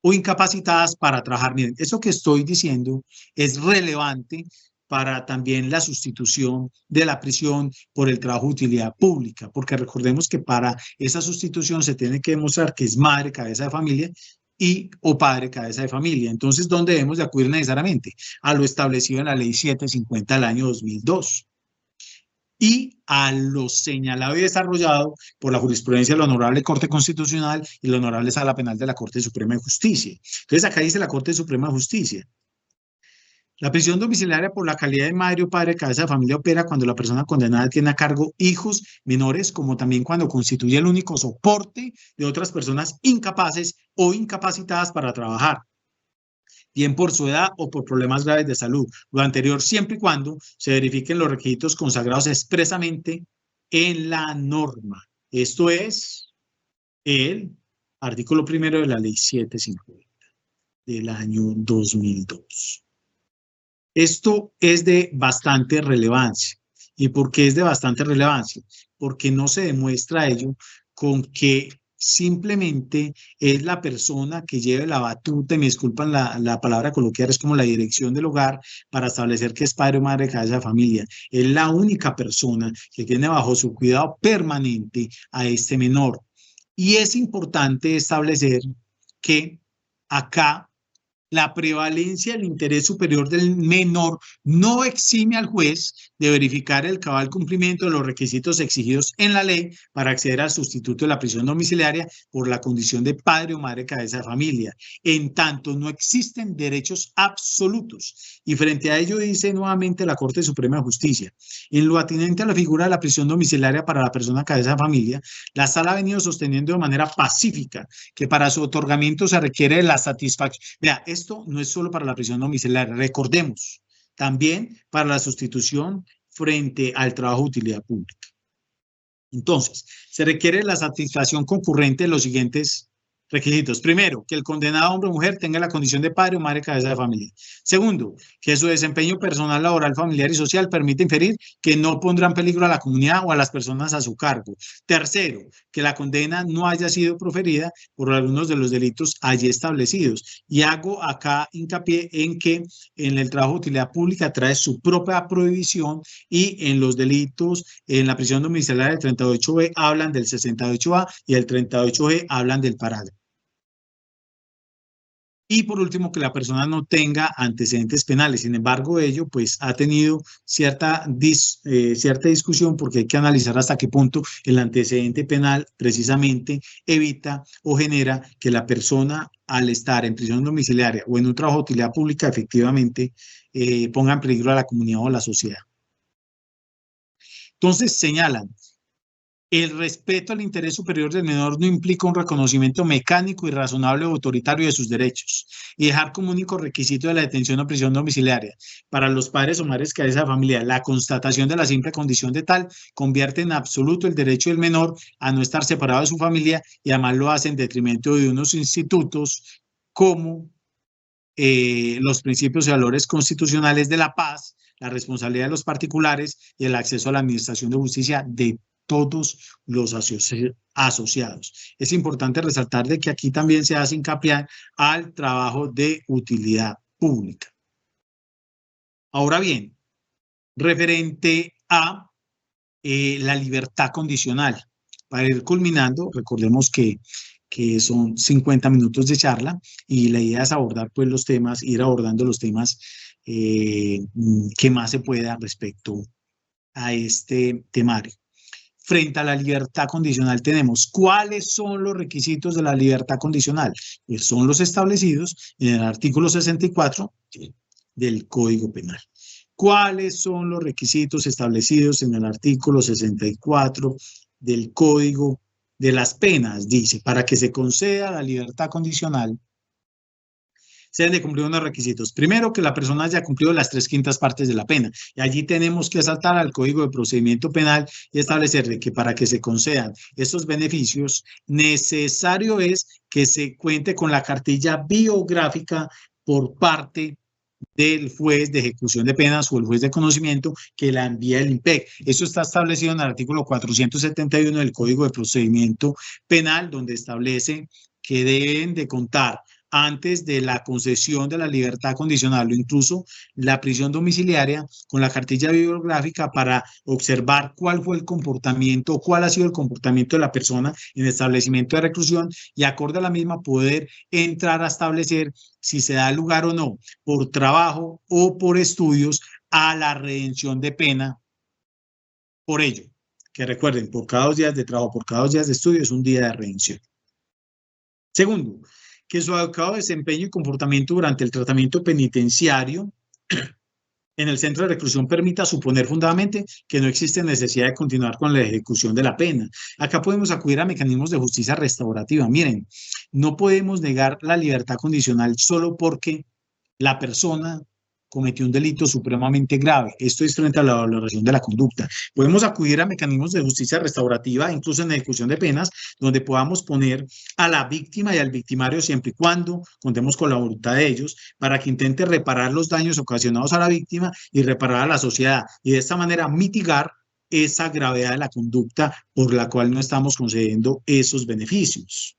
o incapacitadas para trabajar. Miren, eso que estoy diciendo es relevante para también la sustitución de la prisión por el trabajo de utilidad pública, porque recordemos que para esa sustitución se tiene que demostrar que es madre, cabeza de familia, y o padre cabeza de familia. Entonces, ¿dónde debemos de acudir necesariamente? A lo establecido en la ley 750 del año 2002 y a lo señalado y desarrollado por la jurisprudencia de la Honorable Corte Constitucional y la Honorable Sala Penal de la Corte Suprema de Justicia. Entonces, acá dice la Corte Suprema de Justicia: la prisión domiciliaria por la calidad de madre o padre cabeza de familia opera cuando la persona condenada tiene a cargo hijos menores, como también cuando constituye el único soporte de otras personas incapaces o incapacitadas para trabajar. bien por su edad o por problemas graves de salud. Lo anterior siempre y cuando se verifiquen los requisitos consagrados expresamente en la norma. Esto es el artículo primero de la ley 750 del año 2002. Esto es de bastante relevancia. ¿Y por qué es de bastante relevancia? Porque no se demuestra ello con que simplemente es la persona que lleve la batuta, y me disculpan la palabra coloquial, es como la dirección del hogar para establecer que es padre o madre de cabeza de familia. Es la única persona que tiene bajo su cuidado permanente a este menor. Y es importante establecer que acá la prevalencia del interés superior del menor no exime al juez de verificar el cabal cumplimiento de los requisitos exigidos en la ley para acceder al sustituto de la prisión domiciliaria por la condición de padre o madre cabeza de familia. En tanto, no existen derechos absolutos. Y frente a ello dice nuevamente la Corte Suprema de Justicia, en lo atinente a la figura de la prisión domiciliaria para la persona cabeza de familia, la Sala ha venido sosteniendo de manera pacífica que para su otorgamiento se requiere la satisfacción. Vea, esto no es solo para la prisión domiciliaria, recordemos, también para la sustitución frente al trabajo de utilidad pública. Entonces, se requiere la satisfacción concurrente de los siguientes requisitos. Primero, que el condenado hombre o mujer tenga la condición de padre o madre cabeza de familia. Segundo, que su desempeño personal, laboral, familiar y social permite inferir que no pondrá en peligro a la comunidad o a las personas a su cargo. Tercero, que la condena no haya sido proferida por algunos de los delitos allí establecidos. Y hago acá hincapié en que en el trabajo de utilidad pública trae su propia prohibición y en los delitos en la prisión domiciliaria del 38B hablan del 68A y el 38G hablan del parágrafo. Y por último, que la persona no tenga antecedentes penales. Sin embargo, ello pues ha tenido cierta discusión porque hay que analizar hasta qué punto el antecedente penal precisamente evita o genera que la persona al estar en prisión domiciliaria o en un trabajo de utilidad pública efectivamente ponga en peligro a la comunidad o a la sociedad. Entonces señalan, el respeto al interés superior del menor no implica un reconocimiento mecánico y razonable o autoritario de sus derechos y dejar como único requisito de la detención o prisión domiciliaria para los padres o madres cabeza de familia la constatación de la simple condición de tal convierte en absoluto el derecho del menor a no estar separado de su familia y además lo hace en detrimento de unos institutos como los principios y valores constitucionales de la paz, la responsabilidad de los particulares y el acceso a la administración de justicia de todos los asociados. Es importante resaltar de que aquí también se hace hincapié al trabajo de utilidad pública. Ahora bien, referente a la libertad condicional. Para ir culminando, recordemos que son 50 minutos de charla y la idea es abordar pues los temas, ir abordando los temas que más se pueda respecto a este temario. Frente a la libertad condicional tenemos, ¿cuáles son los requisitos de la libertad condicional? Pues son los establecidos en el artículo 64 del Código Penal. ¿Cuáles son los requisitos establecidos en el artículo 64 del Código de las Penas? Dice, para que se conceda la libertad condicional, se deben de cumplir unos requisitos. Primero, que la persona haya cumplido las 3/5 partes de la pena. Y allí tenemos que saltar al Código de Procedimiento Penal y establecer que para que se concedan estos beneficios, necesario es que se cuente con la cartilla biográfica por parte del juez de ejecución de penas o el juez de conocimiento que la envía el IMPEC. Eso está establecido en el artículo 471 del Código de Procedimiento Penal, donde establece que deben de contar antes de la concesión de la libertad condicional o incluso la prisión domiciliaria con la cartilla bibliográfica para observar cuál fue el comportamiento, cuál ha sido el comportamiento de la persona en el establecimiento de reclusión y acorde a la misma poder entrar a establecer si se da lugar o no por trabajo o por estudios a la redención de pena por ello. Que recuerden, por cada 2 días de trabajo, por cada 2 días de estudio es un día de redención. Segundo, que su adecuado desempeño y comportamiento durante el tratamiento penitenciario en el centro de reclusión permita suponer fundamentalmente que no existe necesidad de continuar con la ejecución de la pena. Acá podemos acudir a mecanismos de justicia restaurativa. Miren, no podemos negar la libertad condicional solo porque la persona cometió un delito supremamente grave. Esto es frente a la valoración de la conducta. Podemos acudir a mecanismos de justicia restaurativa, incluso en la ejecución de penas, donde podamos poner a la víctima y al victimario siempre y cuando contemos con la voluntad de ellos para que intente reparar los daños ocasionados a la víctima y reparar a la sociedad y de esta manera mitigar esa gravedad de la conducta por la cual no estamos concediendo esos beneficios.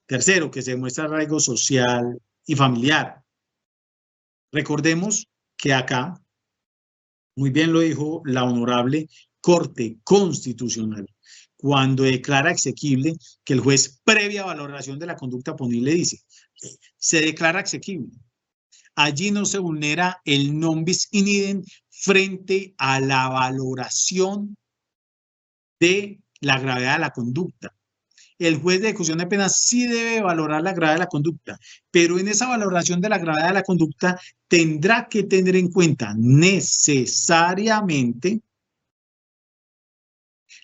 Tercero, que se demuestra arraigo social y familiar. Recordemos que acá, muy bien lo dijo la honorable Corte Constitucional, cuando declara exequible que el juez, previa valoración de la conducta punible, dice, se declara exequible. Allí no se vulnera el non bis in idem frente a la valoración de la gravedad de la conducta. El juez de ejecución de penas sí debe valorar la gravedad de la conducta, pero en esa valoración de la gravedad de la conducta tendrá que tener en cuenta necesariamente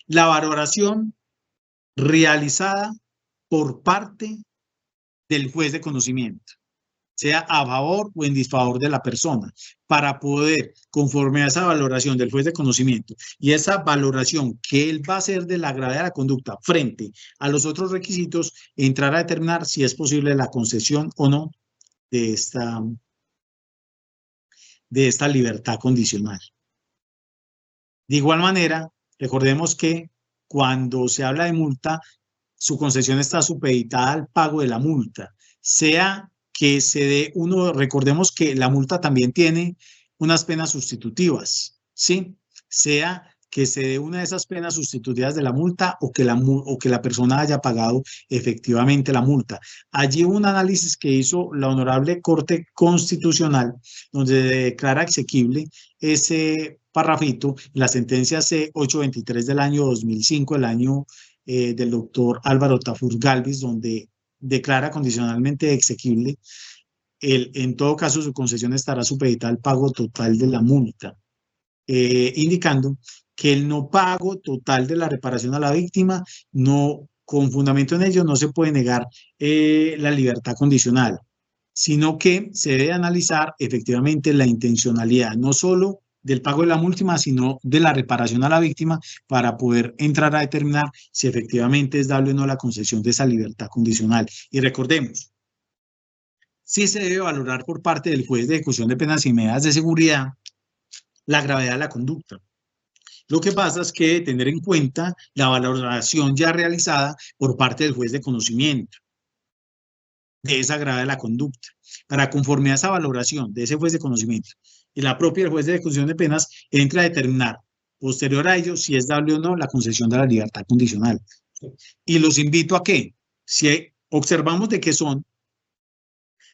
la valoración realizada por parte del juez de conocimiento, sea a favor o en disfavor de la persona, para poder, conforme a esa valoración del juez de conocimiento y esa valoración que él va a hacer de la gravedad de la conducta frente a los otros requisitos, entrar a determinar si es posible la concesión o no de esta libertad condicional. De igual manera, recordemos que cuando se habla de multa, su concesión está supeditada al pago de la multa, sea que se dé uno, recordemos que la multa también tiene unas penas sustitutivas, ¿sí? Sea que se dé una de esas penas sustitutivas de la multa o que la persona haya pagado efectivamente la multa. Allí hubo un análisis que hizo la Honorable Corte Constitucional, donde declara exequible ese parrafito, la sentencia C823 del año 2005, el año del doctor Álvaro Tafur Galvis, donde declara condicionalmente exequible, en todo caso su concesión estará supeditada al pago total de la multa, indicando que el no pago total de la reparación a la víctima, no, con fundamento en ello, no se puede negar la libertad condicional, sino que se debe analizar efectivamente la intencionalidad, no solo del pago de la multa, sino de la reparación a la víctima para poder entrar a determinar si efectivamente es dable o no la concesión de esa libertad condicional. Y recordemos, sí se debe valorar por parte del juez de ejecución de penas y medidas de seguridad la gravedad de la conducta. Lo que pasa es que tener en cuenta la valoración ya realizada por parte del juez de conocimiento de esa gravedad de la conducta, para conforme a esa valoración de ese juez de conocimiento y la propia juez de ejecución de penas entra a determinar posterior a ello si es dable o no la concesión de la libertad condicional. Y los invito a que, si observamos de que son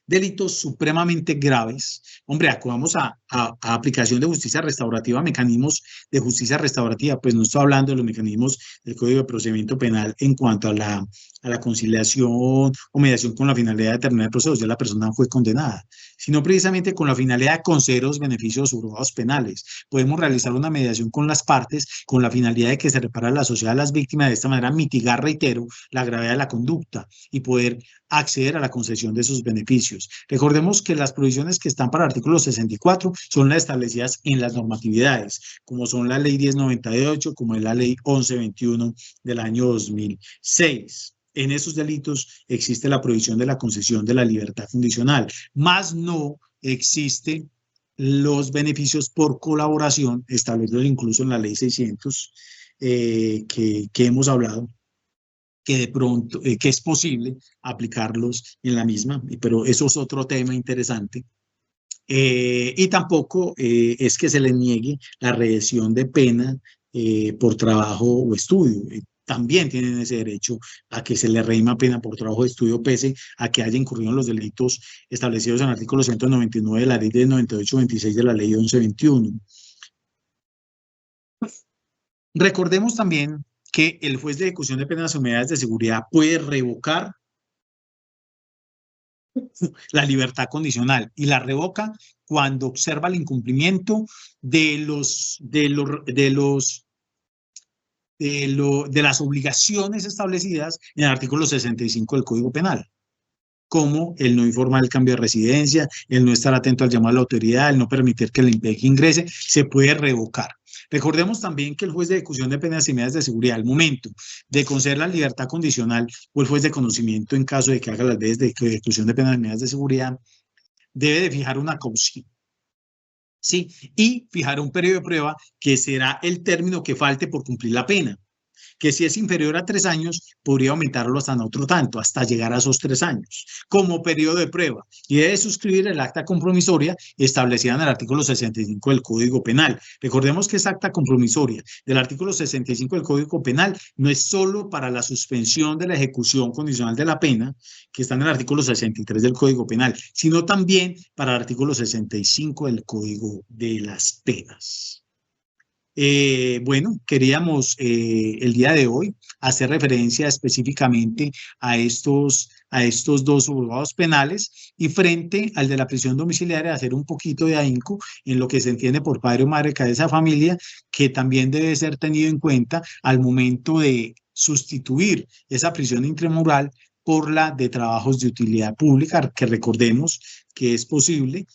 delitos supremamente graves, hombre, acudamos a aplicación de justicia restaurativa, mecanismos de justicia restaurativa, pues no estoy hablando de los mecanismos del Código de Procedimiento Penal en cuanto a la conciliación o mediación con la finalidad de terminar el proceso, ya la persona fue condenada, sino precisamente con la finalidad de conceder los beneficios subrogados penales. Podemos realizar una mediación con las partes con la finalidad de que se repare a la sociedad a las víctimas, de esta manera mitigar, reitero, la gravedad de la conducta y poder acceder a la concesión de esos beneficios. Recordemos que las provisiones que están para el artículo 64 son las establecidas en las normatividades, como son la ley 1098, como es la ley 1121 del año 2006. En esos delitos existe la prohibición de la concesión de la libertad condicional, más no existen los beneficios por colaboración establecidos incluso en la ley 600 que hemos hablado, que de pronto, que es posible aplicarlos en la misma, pero eso es otro tema interesante. Y tampoco es que se le niegue la redención de pena por trabajo o estudio. También tienen ese derecho a que se le redima pena por trabajo o estudio, pese a que haya incurrido en los delitos establecidos en el artículo 199 de la ley de 9826 de la ley 1121. Recordemos también que el juez de ejecución de penas o medidas de seguridad puede revocar la libertad condicional y la revoca cuando observa el incumplimiento de las obligaciones establecidas en el artículo 65 del Código Penal. como el no informar el cambio de residencia, el no estar atento al llamado a la autoridad, el no permitir que el IMPEC ingrese, se puede revocar. Recordemos también que el juez de ejecución de penas y medidas de seguridad, al momento de conceder la libertad condicional o el juez de conocimiento en caso de que haga las veces de ejecución de penas y medidas de seguridad, debe de fijar una caución. Sí, y fijar un periodo de prueba que será el término que falte por cumplir la pena, que si es inferior a 3 años, podría aumentarlo hasta otro tanto, hasta llegar a esos 3 años, como periodo de prueba. Y debe suscribir el acta compromisoria establecida en el artículo 65 del Código Penal. Recordemos que esa acta compromisoria del artículo 65 del Código Penal no es solo para la suspensión de la ejecución condicional de la pena, que está en el artículo 63 del Código Penal, sino también para el artículo 65 del Código de las Penas. Bueno, queríamos el día de hoy hacer referencia específicamente a estos dos juzgados penales y frente al de la prisión domiciliaria hacer un poquito de ahínco en lo que se entiende por padre o madre cabeza de familia, que también debe ser tenido en cuenta al momento de sustituir esa prisión intramural por la de trabajos de utilidad pública, que recordemos que es posible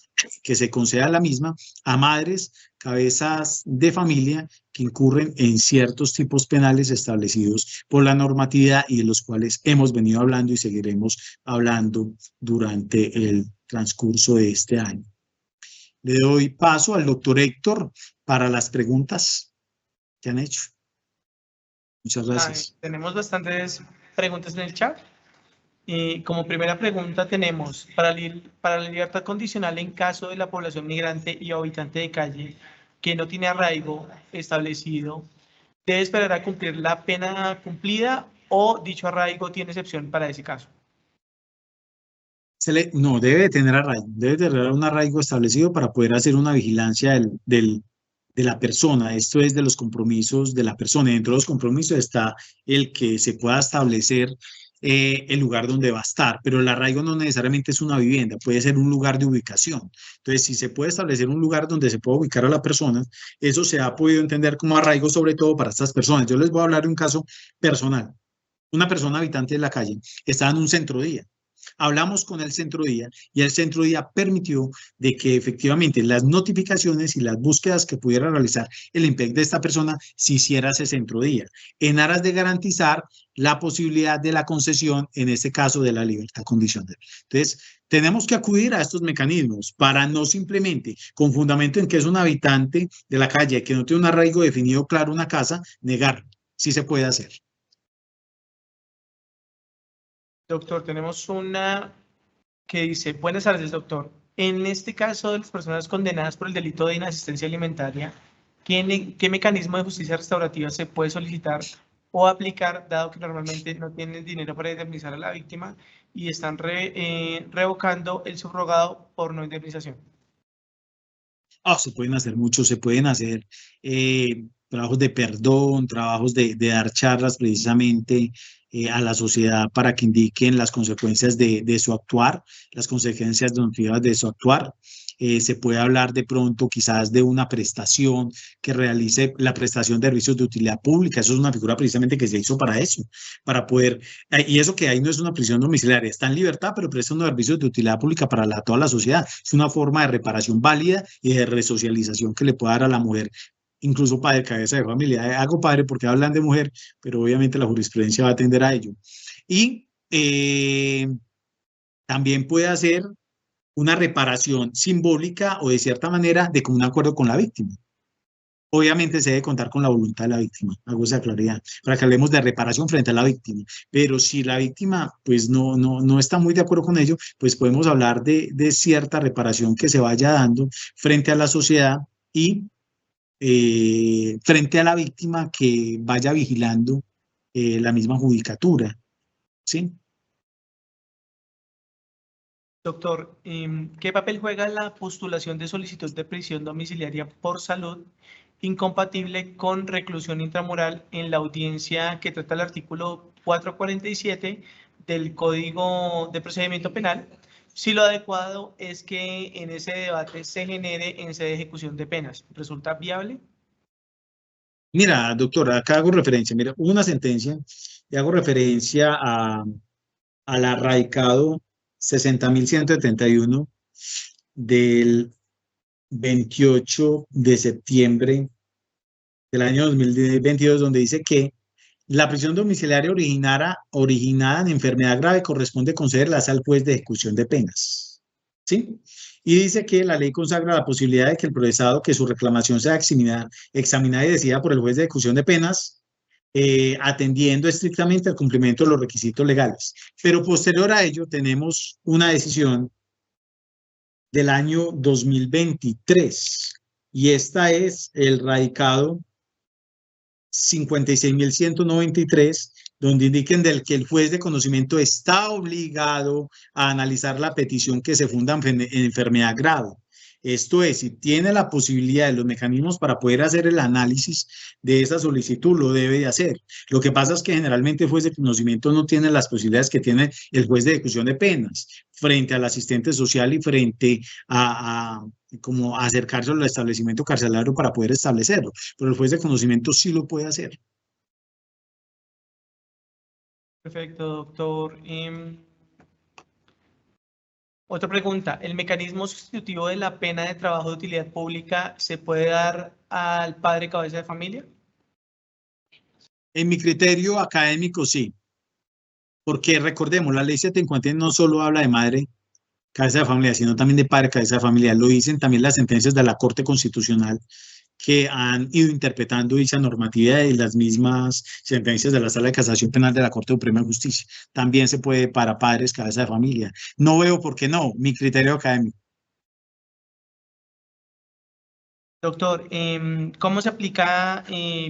que se conceda la misma a madres cabezas de familia que incurren en ciertos tipos penales establecidos por la normatividad y de los cuales hemos venido hablando y seguiremos hablando durante el transcurso de este año. Le doy paso al doctor Héctor para las preguntas que han hecho. Muchas gracias. Tenemos bastantes preguntas en el chat. Y como primera pregunta tenemos, para la libertad condicional en caso de la población migrante y habitante de calle que no tiene arraigo establecido, ¿debe esperar a cumplir la pena cumplida o dicho arraigo tiene excepción para ese caso? No, debe tener arraigo, debe tener un arraigo establecido para poder hacer una vigilancia de la persona. Esto es de los compromisos de la persona. Y dentro de los compromisos está el que se pueda establecer el lugar donde va a estar, pero el arraigo no necesariamente es una vivienda, puede ser un lugar de ubicación. Entonces, si se puede establecer un lugar donde se pueda ubicar a la persona, eso se ha podido entender como arraigo, sobre todo para estas personas. Yo les voy a hablar de un caso personal. Una persona habitante de la calle estaba en un centro día. Hablamos con el centro día y el centro día permitió de que efectivamente las notificaciones y las búsquedas que pudiera realizar el IMPEC de esta persona se hiciera ese centro día, en aras de garantizar la posibilidad de la concesión, en este caso de la libertad condicional. Entonces, tenemos que acudir a estos mecanismos para no simplemente, con fundamento en que es un habitante de la calle, que no tiene un arraigo definido claro una casa, negar. Sí se puede hacer. Doctor, tenemos una que dice, buenas tardes, doctor. En este caso de las personas condenadas por el delito de inasistencia alimentaria, ¿qué mecanismo de justicia restaurativa se puede solicitar o aplicar, dado que normalmente no tienen dinero para indemnizar a la víctima y están revocando el subrogado por no indemnización? Se pueden hacer muchos, se pueden hacer trabajos de perdón, trabajos de dar charlas precisamente a la sociedad para que indiquen las consecuencias de su actuar, las consecuencias normativas de su actuar. Se puede hablar de pronto quizás de una prestación que realice la prestación de servicios de utilidad pública. Eso es una figura precisamente que se hizo para eso, para poder, y eso que ahí no es una prisión domiciliaria, está en libertad, pero presta unos servicios de utilidad pública para toda la sociedad. Es una forma de reparación válida y de resocialización que le puede dar a la mujer, incluso padre, cabeza de familia. Hago padre porque hablan de mujer, pero obviamente la jurisprudencia va a atender a ello. Y también puede hacer una reparación simbólica o de cierta manera de común acuerdo con la víctima. Obviamente se debe contar con la voluntad de la víctima, hago esa claridad, para que hablemos de reparación frente a la víctima. Pero si la víctima pues no está muy de acuerdo con ello, pues podemos hablar de cierta reparación que se vaya dando frente a la sociedad y frente a la víctima que vaya vigilando la misma judicatura, ¿sí? Doctor, ¿qué papel juega la postulación de solicitud de prisión domiciliaria por salud incompatible con reclusión intramural en la audiencia que trata el artículo 447 del Código de Procedimiento Penal, si lo adecuado es que en ese debate se genere en sede de ejecución de penas? ¿Resulta viable? Mira, doctora, acá hago referencia, mira, hubo una sentencia y hago referencia al arraicado 60.171 del 28 de septiembre del año 2022, donde dice que la prisión domiciliaria originada en enfermedad grave corresponde concederlas al juez de ejecución de penas. ¿Sí? Y dice que la ley consagra la posibilidad de que el procesado, que su reclamación sea examinada y decidida por el juez de ejecución de penas, atendiendo estrictamente al cumplimiento de los requisitos legales. Pero posterior a ello tenemos una decisión del año 2023 y esta es el radicado 56.193, donde indiquen del que el juez de conocimiento está obligado a analizar la petición que se funda en enfermedad grave. Esto es, si tiene la posibilidad de los mecanismos para poder hacer el análisis de esa solicitud, lo debe de hacer. Lo que pasa es que generalmente el juez de conocimiento no tiene las posibilidades que tiene el juez de ejecución de penas frente al asistente social y frente a como acercarse al establecimiento carcelario para poder establecerlo, pero el juez de conocimiento sí lo puede hacer. Perfecto, doctor. Otra pregunta, ¿el mecanismo sustitutivo de la pena de trabajo de utilidad pública se puede dar al padre cabeza de familia? En mi criterio académico, sí, porque recordemos, la ley 750 no solo habla de madre cabeza de familia, sino también de padre cabeza de familia. Lo dicen también las sentencias de la Corte Constitucional que han ido interpretando dicha normatividad y las mismas sentencias de la Sala de Casación Penal de la Corte Suprema de Justicia. También se puede para padres cabeza de familia. No veo por qué no, mi criterio académico. Doctor, ¿cómo se aplica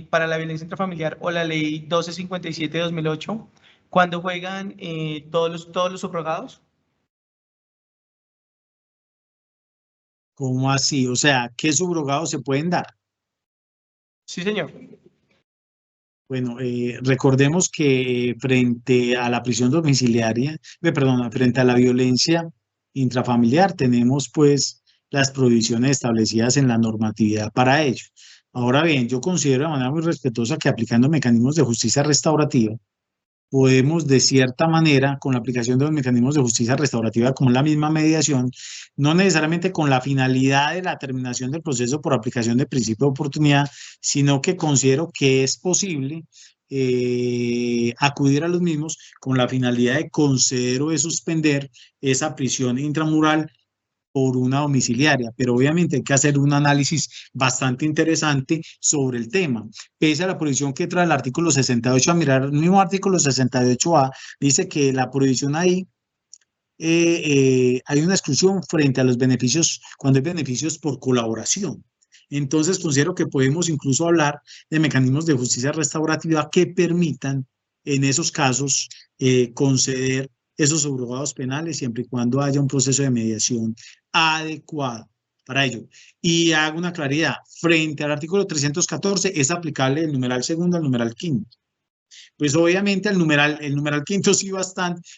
para la violencia intrafamiliar o la ley 1257 de 2008 cuando juegan todos los subrogados? ¿Cómo así? O sea, ¿qué subrogados se pueden dar? Sí, señor. Bueno, recordemos que frente a la prisión domiciliaria, perdón, frente a la violencia intrafamiliar, tenemos pues las prohibiciones establecidas en la normatividad para ello. Ahora bien, yo considero de manera muy respetuosa que aplicando mecanismos de justicia restaurativa, podemos de cierta manera, con la aplicación de los mecanismos de justicia restaurativa como la misma mediación, no necesariamente con la finalidad de la terminación del proceso por aplicación del principio de oportunidad, sino que considero que es posible acudir a los mismos con la finalidad de conceder o de suspender esa prisión intramural por una domiciliaria, pero obviamente hay que hacer un análisis bastante interesante sobre el tema. Pese a la prohibición que trae el artículo 68, a mirar el mismo artículo 68A, dice que la prohibición ahí hay una exclusión frente a los beneficios, cuando hay beneficios por colaboración. Entonces, considero que podemos incluso hablar de mecanismos de justicia restaurativa que permitan, en esos casos, conceder esos subrogados penales siempre y cuando haya un proceso de mediación adecuado para ello. Y hago una claridad, frente al artículo 314 es aplicable el numeral segundo al numeral quinto. Pues obviamente el numeral quinto sí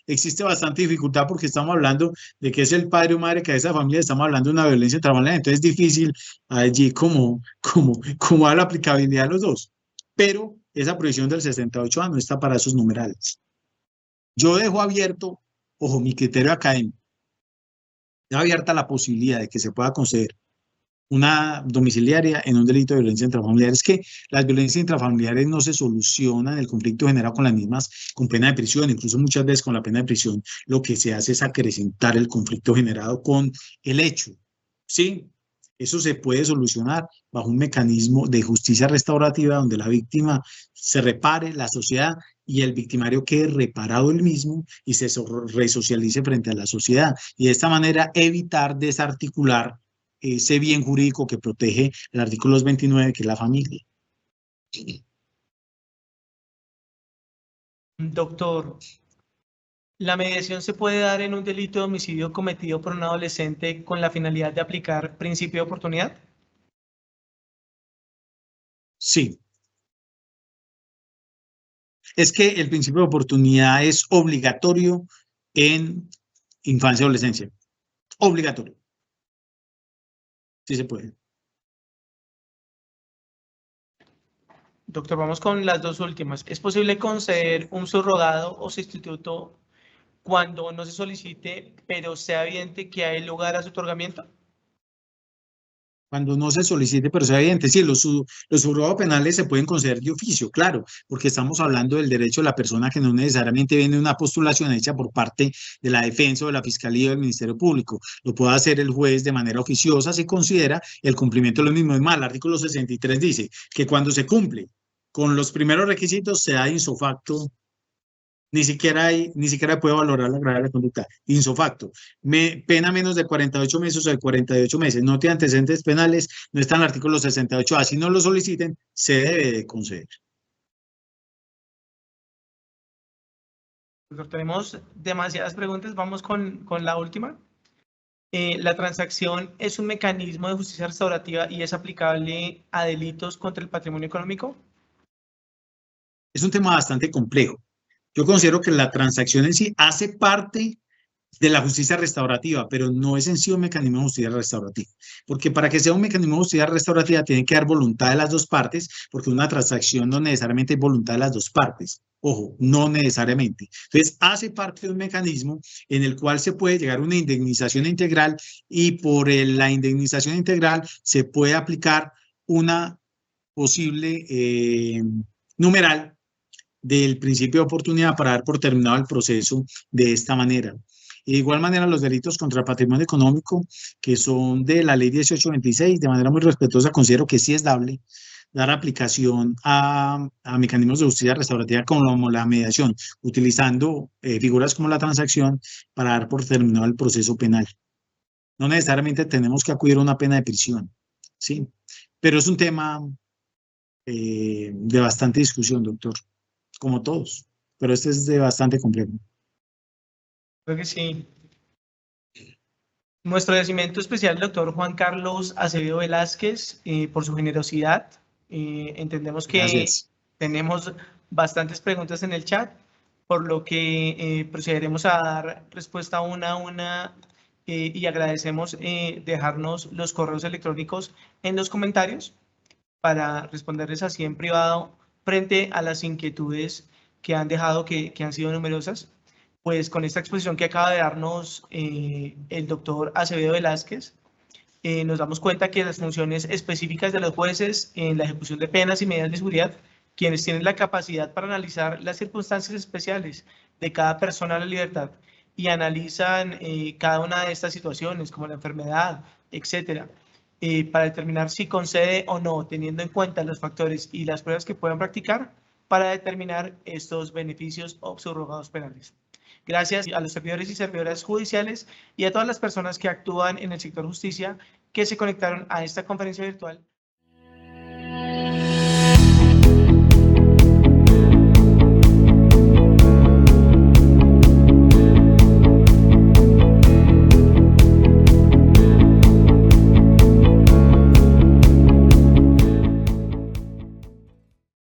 existe bastante dificultad porque estamos hablando de que es el padre o madre que esa familia, estamos hablando de una violencia intrafamiliar, entonces es difícil allí como da la aplicabilidad de los dos. Pero esa prohibición del 68A no está para esos numerales. Yo dejo abierto, ojo, mi criterio académico, dejo abierta la posibilidad de que se pueda conceder una domiciliaria en un delito de violencia intrafamiliar. Es que las violencias intrafamiliares no se solucionan, el conflicto generado con las mismas, con pena de prisión, incluso muchas veces con la pena de prisión, lo que se hace es acrecentar el conflicto generado con el hecho, ¿sí? Eso se puede solucionar bajo un mecanismo de justicia restaurativa donde la víctima se repare, la sociedad y el victimario quede reparado él mismo y se resocialice frente a la sociedad. Y de esta manera evitar desarticular ese bien jurídico que protege el artículo 29, que es la familia. Doctor, ¿la mediación se puede dar en un delito de homicidio cometido por un adolescente con la finalidad de aplicar principio de oportunidad? Sí. Es que el principio de oportunidad es obligatorio en infancia y adolescencia. Obligatorio. Sí se puede. Doctor, vamos con las dos últimas. ¿Es posible conceder un subrogado o sustituto cuando no se solicite, pero sea evidente que hay lugar a su otorgamiento? Cuando no se solicite, pero sea evidente, sí, los juzgados penales se pueden conceder de oficio, claro, porque estamos hablando del derecho de la persona que no necesariamente viene de una postulación hecha por parte de la defensa o de la fiscalía o del Ministerio Público. Lo puede hacer el juez de manera oficiosa si considera el cumplimiento de lo mismo. Es más, el artículo 63 dice que cuando se cumple con los primeros requisitos se da ipso facto. Ni siquiera puede valorar la gravedad de la conducta. Ipso facto. Pena menos de 48 meses o de 48 meses. No tiene antecedentes penales, no está en el artículo 68A. Si no lo soliciten, se debe de conceder. Doctor, tenemos demasiadas preguntas. Vamos con la última. La transacción es un mecanismo de justicia restaurativa y es aplicable a delitos contra el patrimonio económico. Es un tema bastante complejo. Yo considero que la transacción en sí hace parte de la justicia restaurativa, pero no es en sí un mecanismo de justicia restaurativa, porque para que sea un mecanismo de justicia restaurativa tiene que dar voluntad de las dos partes, porque una transacción no necesariamente es voluntad de las dos partes, ojo, no necesariamente. Entonces, hace parte de un mecanismo en el cual se puede llegar a una indemnización integral y por la indemnización integral se puede aplicar una posible numeral del principio de oportunidad para dar por terminado el proceso de esta manera. Y de igual manera, los delitos contra el patrimonio económico, que son de la ley 1826, de manera muy respetuosa, considero que sí es dable dar aplicación a mecanismos de justicia restaurativa como la mediación, utilizando figuras como la transacción para dar por terminado el proceso penal. No necesariamente tenemos que acudir a una pena de prisión, ¿sí? Pero es un tema de bastante discusión, doctor, como todos, pero este es de bastante complejo. Creo que sí. Nuestro agradecimiento especial al doctor Juan Carlos Acevedo Velázquez por su generosidad. Entendemos que Gracias. tenemos bastantes preguntas en el chat, por lo que procederemos a dar respuesta una a una y agradecemos dejarnos los correos electrónicos en los comentarios para responderles así en privado frente a las inquietudes que han dejado, que han sido numerosas. Pues con esta exposición que acaba de darnos el doctor Acevedo Velázquez, nos damos cuenta que las funciones específicas de los jueces en la ejecución de penas y medidas de seguridad, quienes tienen la capacidad para analizar las circunstancias especiales de cada persona a la libertad y analizan cada una de estas situaciones, como la enfermedad, etcétera, para determinar si concede o no, teniendo en cuenta los factores y las pruebas que puedan practicar para determinar estos beneficios o subrogados penales. Gracias a los servidores y servidoras judiciales y a todas las personas que actúan en el sector justicia que se conectaron a esta conferencia virtual.